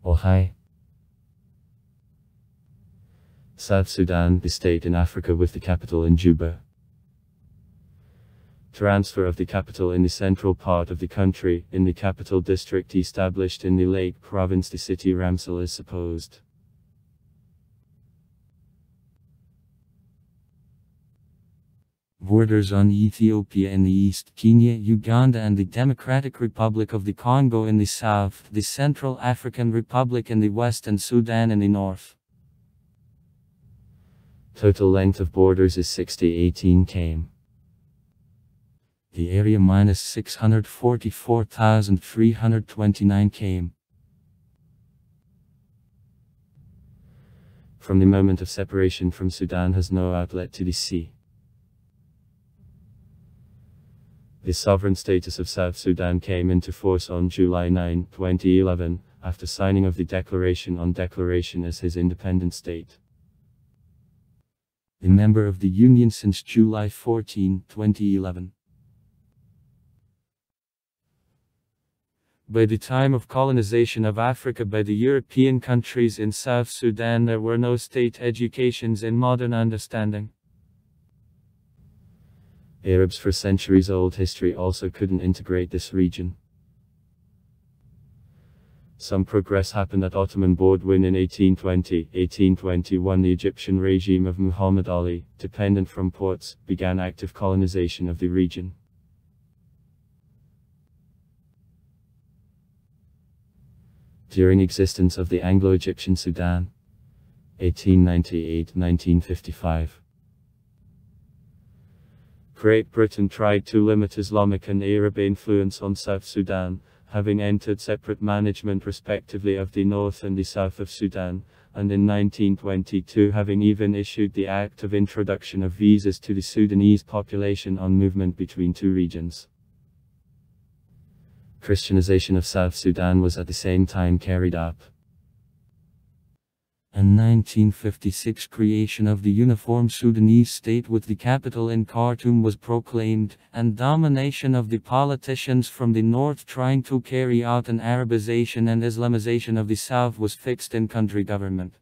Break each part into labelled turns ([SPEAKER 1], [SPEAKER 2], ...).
[SPEAKER 1] Ohio. South Sudan, the state in Africa with the capital in Juba. Transfer of the capital in the central part of the country, in the capital district established in the Lake Province. The city Ramsel is supposed. Borders on Ethiopia in the east, Kenya, Uganda and the Democratic Republic of the Congo in the south, the Central African Republic in the west and Sudan in the north. Total length of borders is 18 km. The area minus 644,329 km. From the moment of separation from Sudan has no outlet to the sea. The sovereign status of South Sudan came into force on July 9, 2011, after signing of the Declaration as his independent state. A member of the Union since July 14, 2011. By the time of colonization of Africa by the European countries in South Sudan, there were no state educations in modern understanding. Arabs for centuries old history also couldn't integrate this region. Some progress happened at Ottoman Bourguin in 1820-1821. The Egyptian regime of Muhammad Ali, dependent from ports, began active colonization of the region. During existence of the Anglo-Egyptian Sudan, 1898-1955. Great Britain tried to limit Islamic and Arab influence on South Sudan, having entered separate management respectively of the north and the south of Sudan, and in 1922 having even issued the Act of Introduction of Visas to the Sudanese population on movement between two regions. Christianization of South Sudan was at the same time carried out. In 1956, creation of the uniform Sudanese state with the capital in Khartoum was proclaimed, and domination of the politicians from the north trying to carry out an Arabization and Islamization of the south was fixed in country government.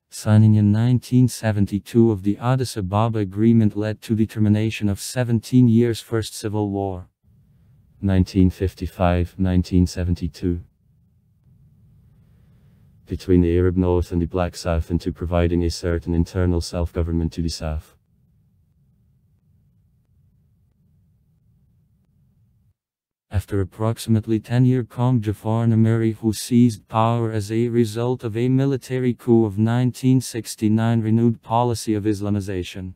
[SPEAKER 1] Signing in 1972 of the Addis Ababa Agreement led to the termination of 17 years' First Civil War. 1955-1972. Between the Arab North and the Black South, and to providing a certain internal self-government to the South. After approximately 10-year calm, Jafar Nameri, who seized power as a result of a military coup of 1969, renewed policy of Islamization.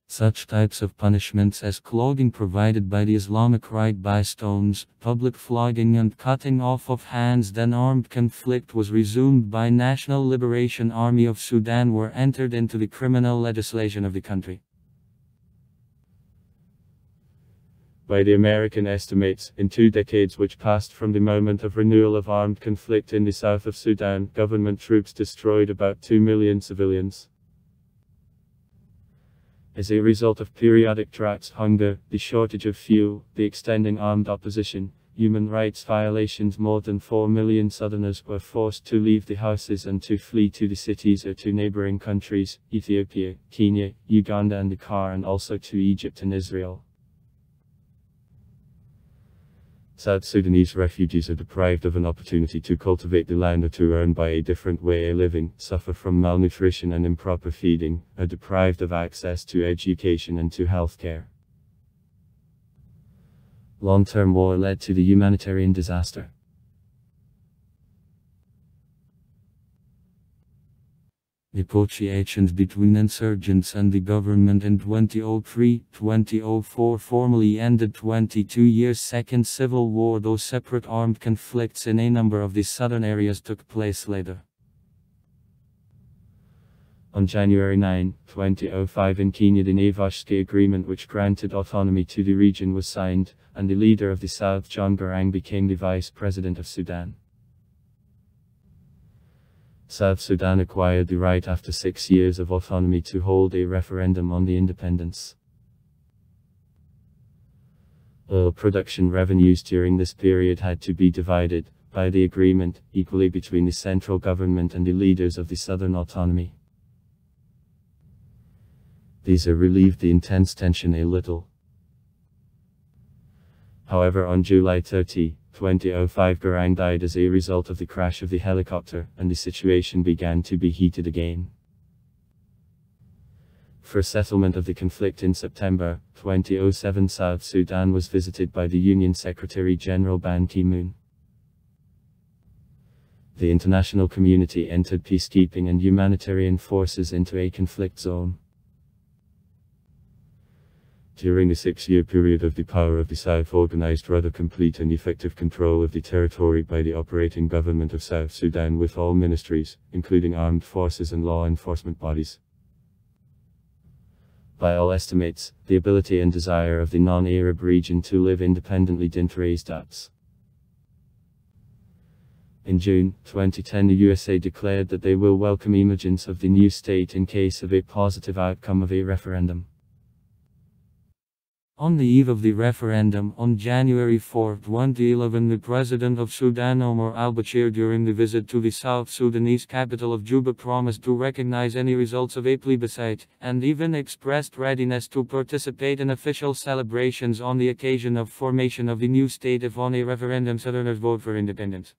[SPEAKER 1] Such types of punishments as clothing provided by the Islamic rite by stones, public flogging and cutting off of hands, then armed conflict was resumed by National Liberation Army of Sudan, were entered into the criminal legislation of the country. By the American estimates, in 2 decades which passed from the moment of renewal of armed conflict in the south of Sudan, government troops destroyed about 2 million civilians. As a result of periodic droughts, hunger, the shortage of fuel, the extending armed opposition, human rights violations, more than 4 million Southerners were forced to leave the houses and to flee to the cities or to neighboring countries, Ethiopia, Kenya, Uganda and Dakar, and also to Egypt and Israel. South Sudanese refugees are deprived of an opportunity to cultivate the land or to earn by a different way of living, suffer from malnutrition and improper feeding, are deprived of access to education and to health care. Long-term war led to the humanitarian disaster. Negotiations between insurgents and the government in 2003-2004 formally ended 22 years' Second Civil War, though separate armed conflicts in a number of the southern areas took place later. On January 9, 2005 in Kenya, the Navashki Agreement, which granted autonomy to the region, was signed, and the leader of the South, John Garang, became the Vice President of Sudan. South Sudan acquired the right after 6 years of autonomy to hold a referendum on the independence. Oil production revenues during this period had to be divided, by the agreement, equally between the central government and the leaders of the Southern Autonomy. These relieved the intense tension a little. However, on July 30, 2005, Garang died as a result of the crash of the helicopter, and the situation began to be heated again. For settlement of the conflict in September 2007, South Sudan was visited by the UN Secretary-General Ban Ki-moon. The international community entered peacekeeping and humanitarian forces into a conflict zone. During the 6-year period of the power of the South organized rather complete and effective control of the territory by the operating government of South Sudan with all ministries, including armed forces and law enforcement bodies. By all estimates, the ability and desire of the non-Arab region to live independently didn't raise doubts. In June 2010, the USA declared that they will welcome emergence of the new state in case of a positive outcome of a referendum. On the eve of the referendum, on January 4, 2011, the President of Sudan, Omar al-Bashir, during the visit to the South Sudanese capital of Juba, promised to recognize any results of a plebiscite, and even expressed readiness to participate in official celebrations on the occasion of formation of the new state if on a referendum Southerners vote for independence.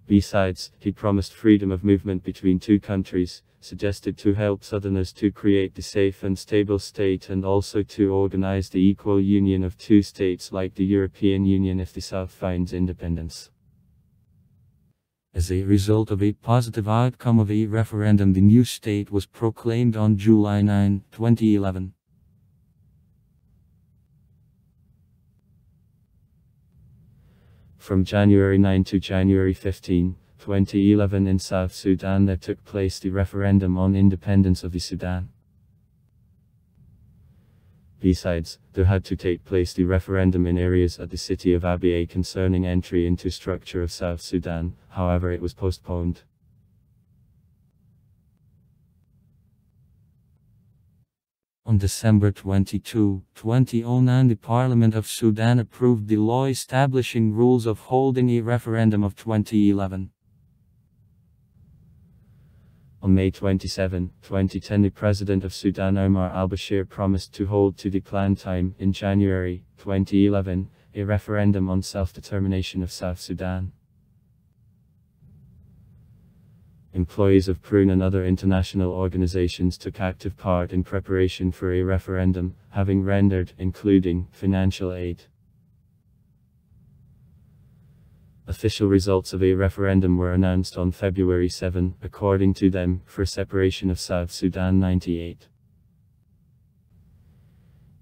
[SPEAKER 1] Besides, he promised freedom of movement between two countries, suggested to help Southerners to create the safe and stable state, and also to organize the equal union of two states like the European Union if the South finds independence. As a result of a positive outcome of a referendum, the new state was proclaimed on July 9, 2011. From January 9 to January 15, 2011, in South Sudan there took place the referendum on independence of the Sudan. Besides, there had to take place the referendum in areas at the city of Abyei concerning entry into structure of South Sudan, however it was postponed. On December 22, 2009, the Parliament of Sudan approved the law establishing rules of holding a referendum of 2011. On May 27, 2010, the President of Sudan, Omar al-Bashir, promised to hold to the planned time, in January 2011, a referendum on self-determination of South Sudan. Employees of PRUN and other international organizations took active part in preparation for a referendum, having rendered, including, financial aid. Official results of a referendum were announced on February 7, according to them, for separation of South Sudan.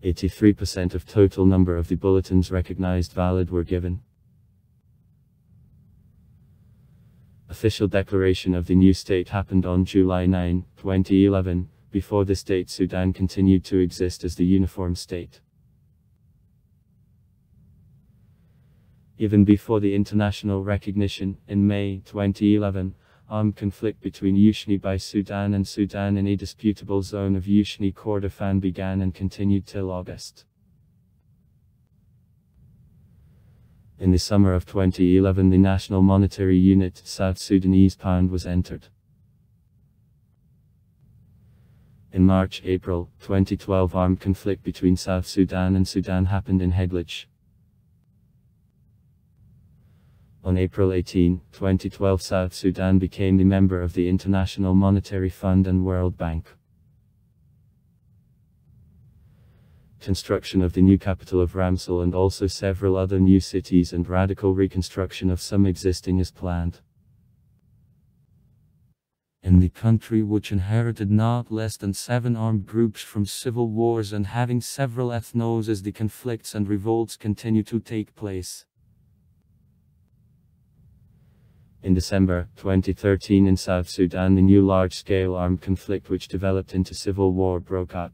[SPEAKER 1] 83% of total number of the bulletins recognized valid were given. Official declaration of the new state happened on July 9, 2011. Before this date, Sudan continued to exist as the uniform state. Even before the international recognition, in May 2011, armed conflict between Ushni by Sudan and Sudan in a disputable zone of Ushni Kordofan began and continued till August. In the summer of 2011, the national monetary unit, South Sudanese pound, was entered. In March-April 2012, armed conflict between South Sudan and Sudan happened in Heglich. On April 18, 2012, South Sudan became the member of the International Monetary Fund and World Bank. Construction of the new capital of Ramsal and also several other new cities and radical reconstruction of some existing is planned. In the country, which inherited not less than 7 armed groups from civil wars and having several ethnos, as the conflicts and revolts continue to take place. In December 2013, in South Sudan, the new large-scale armed conflict which developed into civil war broke out.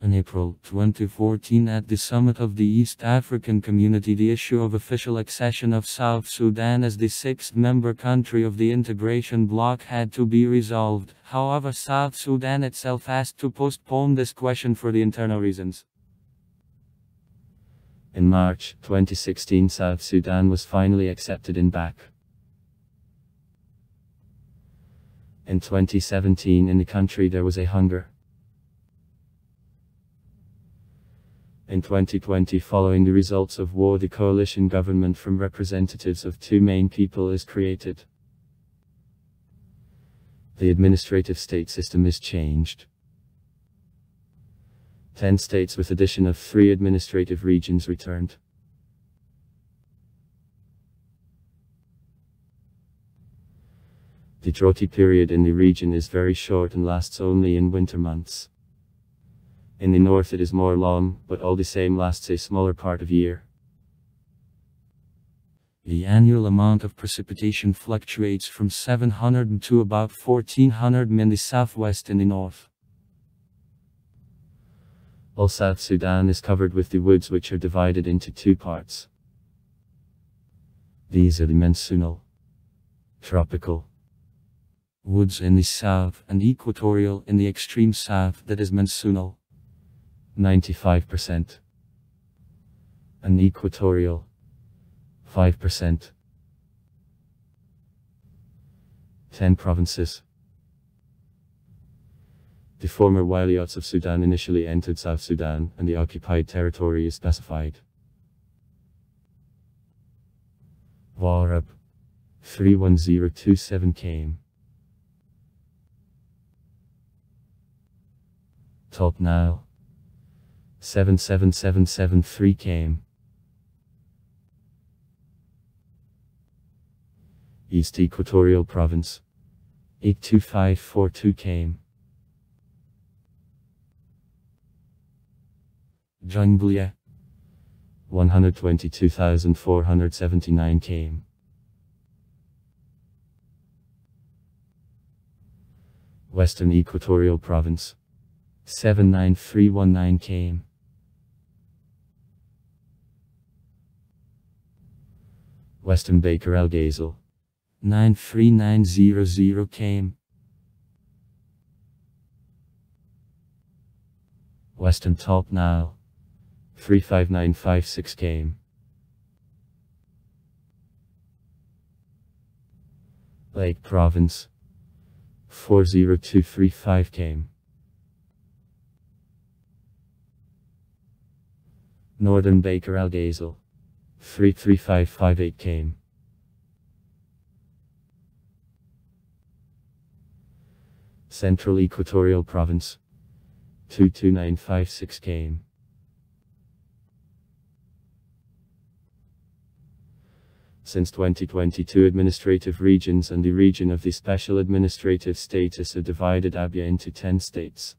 [SPEAKER 2] In April 2014 at the summit of the East African Community, the issue of official accession of South Sudan as the sixth member country of the integration bloc had to be resolved. However, South Sudan itself asked to postpone this question for the internal reasons.
[SPEAKER 1] In March 2016, South Sudan was finally accepted in BAC. In 2017 in the country there was a hunger. In 2020, following the results of war, the coalition government from representatives of two main people is created. The administrative state system is changed. 10 states with addition of 3 administrative regions returned. The droughty period in the region is very short and lasts only in winter months. In the north it is more long, but all the same lasts a smaller part of year.
[SPEAKER 2] The annual amount of precipitation fluctuates from 700 to about 1400 mm in the southwest and the north.
[SPEAKER 1] All South Sudan is covered with the woods, which are divided into 2 parts. These are the monsoonal, tropical
[SPEAKER 2] woods in the south and equatorial in the extreme south, that is monsoonal.
[SPEAKER 1] 95%. And equatorial 5%. 10 provinces. The former Wiliots of Sudan initially entered South Sudan, and the occupied territory is specified. Warab 31027 km. Top Nile 77773 km. East Equatorial Province 82542 km.
[SPEAKER 2] Junglia
[SPEAKER 1] 122,479 km. Western Equatorial Province 79319 km. Western Baker El Ghazal
[SPEAKER 2] 93900 km.
[SPEAKER 1] Western Top Nile 35956 km. Lake Province 40235 km. Northern Baker El Ghazal 33558 km. Central Equatorial Province 22956 km. Since 2022, administrative regions and the region of the special administrative status are divided Abyei into 10 states.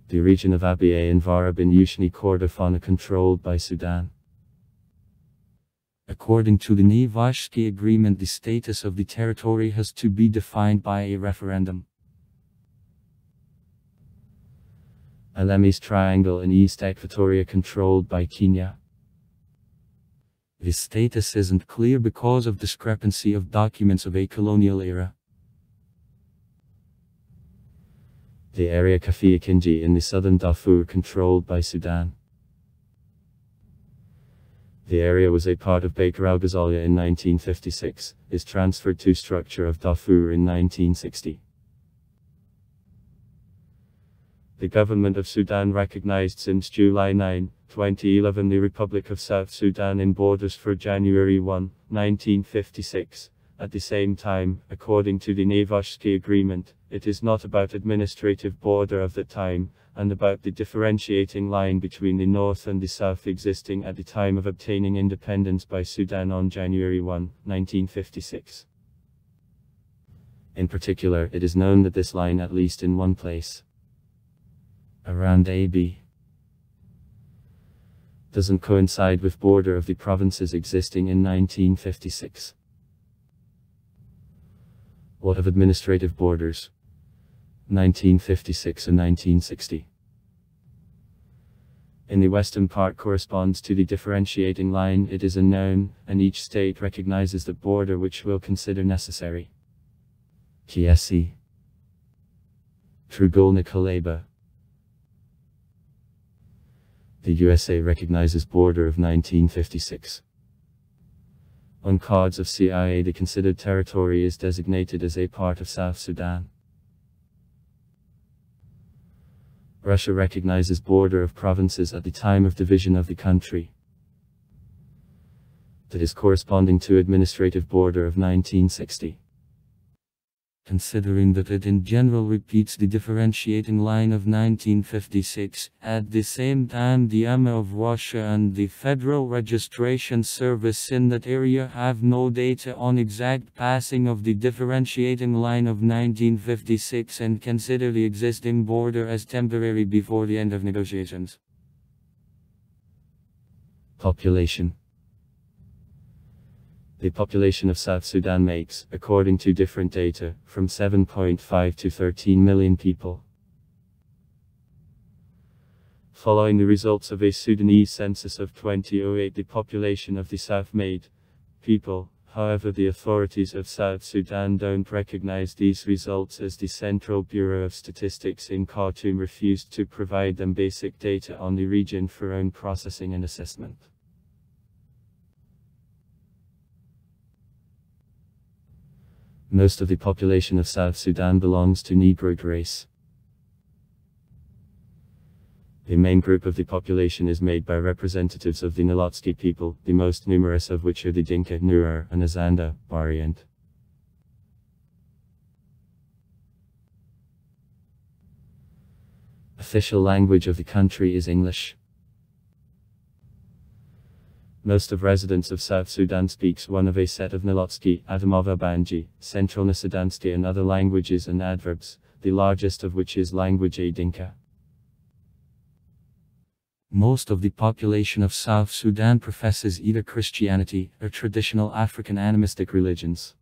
[SPEAKER 1] The region of Abyei and Warab in Yushni Kordofan are controlled by Sudan.
[SPEAKER 2] According to the Nevashki Agreement, the status of the territory has to be defined by a referendum.
[SPEAKER 1] Alame's Triangle in East Equatoria controlled by Kenya.
[SPEAKER 2] The status isn't clear because of discrepancy of documents of a colonial era.
[SPEAKER 1] The area Kafia Kinji in the southern Darfur controlled by Sudan. The area was a part of Baker Al Ghazalia in 1956, is transferred to structure of Darfur in 1960. The government of Sudan recognized since July 9, 2011 the Republic of South Sudan in borders for January 1, 1956. At the same time, according to the Nevashki Agreement, it is not about administrative border of the time, and about the differentiating line between the north and the south existing at the time of obtaining independence by Sudan on January 1, 1956. In particular, it is known that this line, at least in one place, around AB, doesn't coincide with border of the provinces existing in 1956. What of administrative borders? 1956 and 1960. In the western part corresponds to the differentiating line. It is unknown, and each state recognizes the border which will consider necessary. KSC. Trugolnikolaba. The USA recognizes border of 1956. On cards of CIA, the considered territory is designated as a part of South Sudan. Russia recognizes border of provinces at the time of division of the country. That is corresponding to administrative border of 1960.
[SPEAKER 2] Considering that it in general repeats the differentiating line of 1956, at the same time the Army of Russia and the Federal Registration Service in that area have no data on exact passing of the differentiating line of 1956 and consider the existing border as temporary before the end of negotiations.
[SPEAKER 1] Population. The population of South Sudan makes, according to different data, from 7.5 to 13 million people. Following the results of a Sudanese census of 2008, the population of the South made people. However, the authorities of South Sudan don't recognize these results as the Central Bureau of Statistics in Khartoum refused to provide them basic data on the region for own processing and assessment. Most of the population of South Sudan belongs to Negroid race. The main group of the population is made by representatives of the Nilotsky people, the most numerous of which are the Dinka, Nuer, and Azanda, Barriant. Official language of the country is English. Most of residents of South Sudan speaks one of a set of Nilotsky, Adamova Banji, Central Nasidansky and other languages and adverbs, the largest of which is language A Dinka.
[SPEAKER 2] Most of the population of South Sudan professes either Christianity or traditional African animistic religions.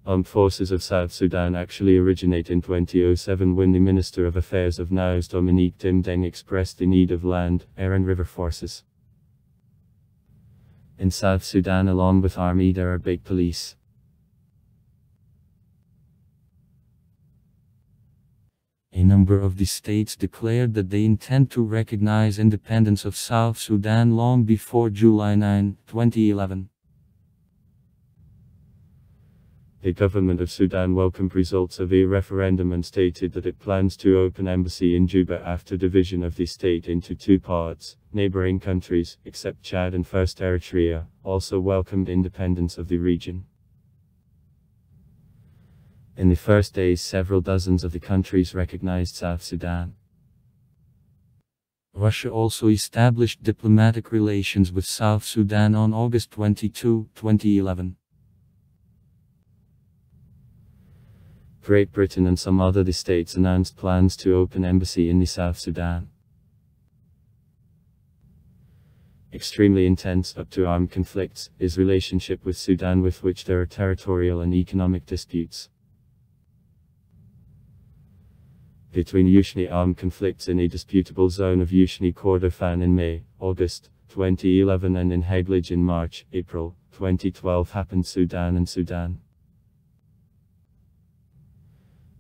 [SPEAKER 1] Armed forces of South Sudan actually originate in 2007 when the Minister of Affairs of Nias Dominique Dimdeng expressed the need of land, air and river forces. In South Sudan along with army there are big police.
[SPEAKER 2] A number of the states declared that they intend to recognize independence of South Sudan long before July 9, 2011.
[SPEAKER 1] The government of Sudan welcomed results of a referendum and stated that it plans to open embassy in Juba after division of the state into two parts. Neighboring countries, except Chad and First Eritrea, also welcomed independence of the region. In the first days, several dozens of the countries recognized South Sudan.
[SPEAKER 2] Russia also established diplomatic relations with South Sudan on August 22, 2011.
[SPEAKER 1] Great Britain and some other states announced plans to open embassy in the South Sudan. Extremely intense, up to armed conflicts, is relationship with Sudan with which there are territorial and economic disputes. Between Yushni armed conflicts in a disputable zone of Yushni Kordofan in May, August 2011 and in Heglig in March, April 2012 happened Sudan and Sudan.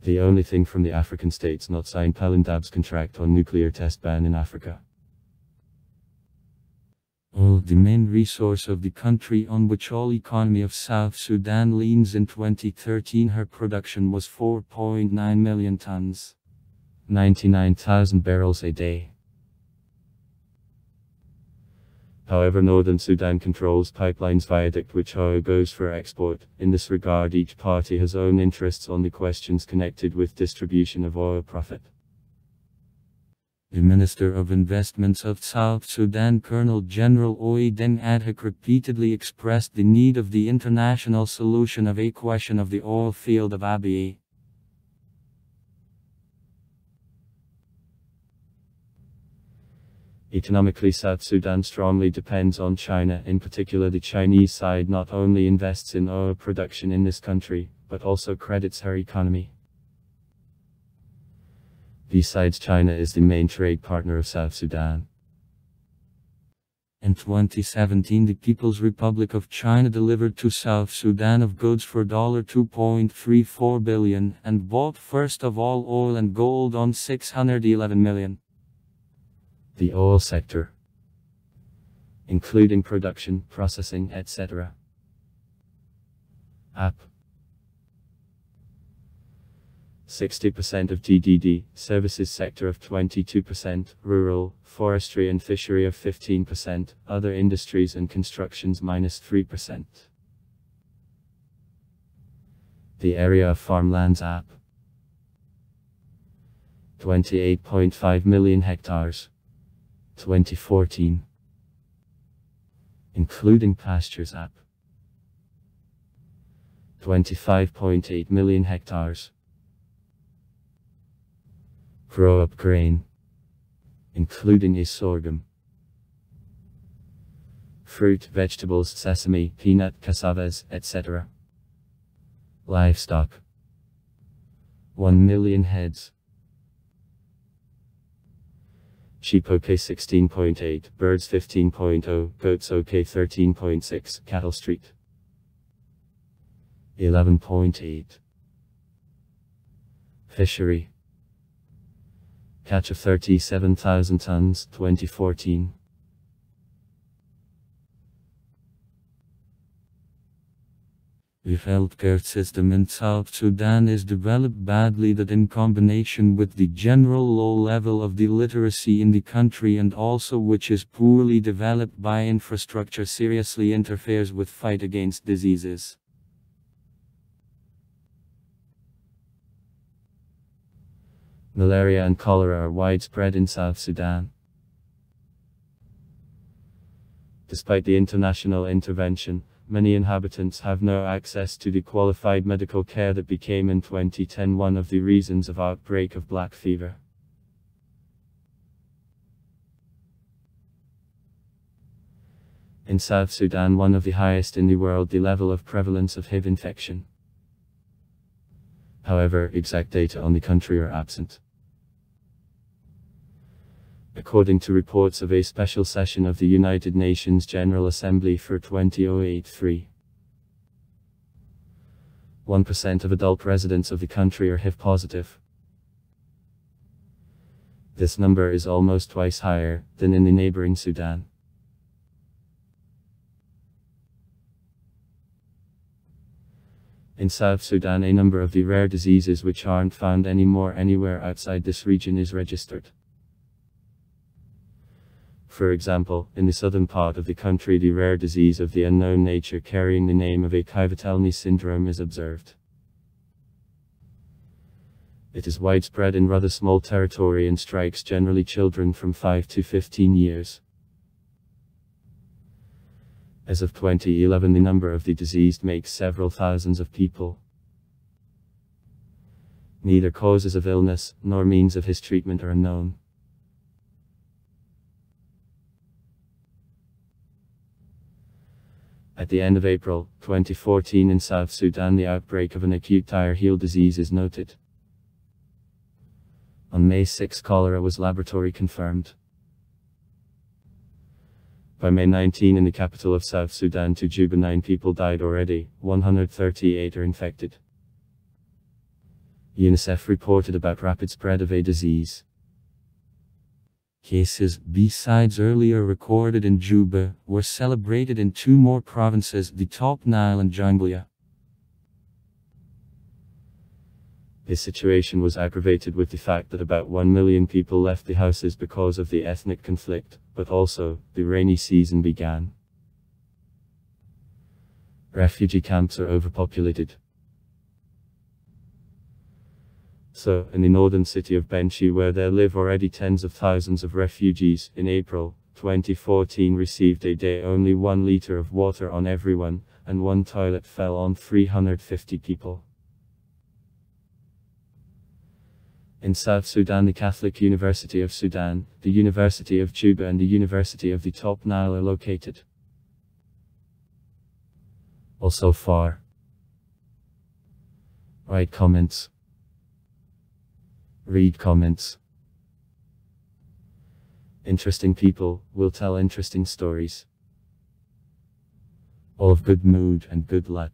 [SPEAKER 1] The only thing from the African states not signed Palindab's contract on nuclear test ban in Africa.
[SPEAKER 2] The main resource of the country on which all economy of South Sudan leans in 2013 her production was 4.9 million tons.
[SPEAKER 1] 99,000 barrels a day. However, Northern Sudan controls pipelines viaduct which oil goes for export. In this regard, each party has own interests on the questions connected with distribution of oil profit.
[SPEAKER 2] The Minister of Investments of South Sudan, Colonel General Oi Deng Adhik, repeatedly expressed the need of the international solution of a question of the oil field of Abyei.
[SPEAKER 1] Economically, South Sudan strongly depends on China. In particular, the Chinese side not only invests in oil production in this country, but also credits her economy. Besides, China is the main trade partner of South Sudan.
[SPEAKER 2] In 2017, the People's Republic of China delivered to South Sudan of goods for $2.34 billion and bought first of all oil and gold on $611 million.
[SPEAKER 1] The oil sector, including production, processing, etc. App 60% of GDP, services sector of 22%, rural, forestry and fishery of 15%, other industries and constructions -3%. The area of farmlands app 28.5 million hectares, 2014. Including pastures app 25.8 million hectares. Grow up grain, including sorghum, fruit, vegetables, sesame, peanut, cassavas, etc. Livestock 1 million heads. Sheep OK 16.8, birds 15.0, goats OK 13.6, cattle street 11.8. Fishery catch of 37,000 tons, 2014.
[SPEAKER 2] The healthcare system in South Sudan is developed badly, that in combination with the general low level of the literacy in the country and also which is poorly developed by infrastructure seriously interferes with fight against diseases.
[SPEAKER 1] Malaria and cholera are widespread in South Sudan. Despite the international intervention, many inhabitants have no access to the qualified medical care that became in 2010 one of the reasons of outbreak of black fever. In South Sudan, one of the highest in the world, the level of prevalence of HIV infection. However, exact data on the country are absent. According to reports of a special session of the United Nations General Assembly for 2083, 1% of adult residents of the country are HIV positive. This number is almost twice higher than in the neighboring Sudan. In South Sudan, a number of the rare diseases which aren't found anymore anywhere outside this region is registered. For example, in the southern part of the country, the rare disease of the unknown nature carrying the name of Akivitelny syndrome is observed. It is widespread in rather small territory and strikes generally children from 5 to 15 years. As of 2011, the number of the diseased makes several thousands of people. Neither causes of illness nor means of his treatment are unknown. At the end of April 2014 in South Sudan, the outbreak of an acute tire heel disease is noted. On May 6, cholera was laboratory confirmed. By May 19, in the capital of South Sudan, Juba, 9 people died already, 138 are infected. UNICEF reported about rapid spread of a disease. Cases, besides earlier recorded in Juba, were celebrated in 2 more provinces, the Top Nile and Jonglei. The situation was aggravated with the fact that about 1 million people left the houses because of the ethnic conflict, but also, the rainy season began. Refugee camps are overpopulated. So, in the northern city of Benchi, where there live already tens of thousands of refugees, in April 2014 received a day only 1 liter of water on everyone, and 1 toilet fell on 350 people. In South Sudan, the Catholic University of Sudan, the University of Juba and the University of the Top Nile are located. Also far Write comments. Read comments. Interesting people will tell interesting stories. All of good mood and good luck.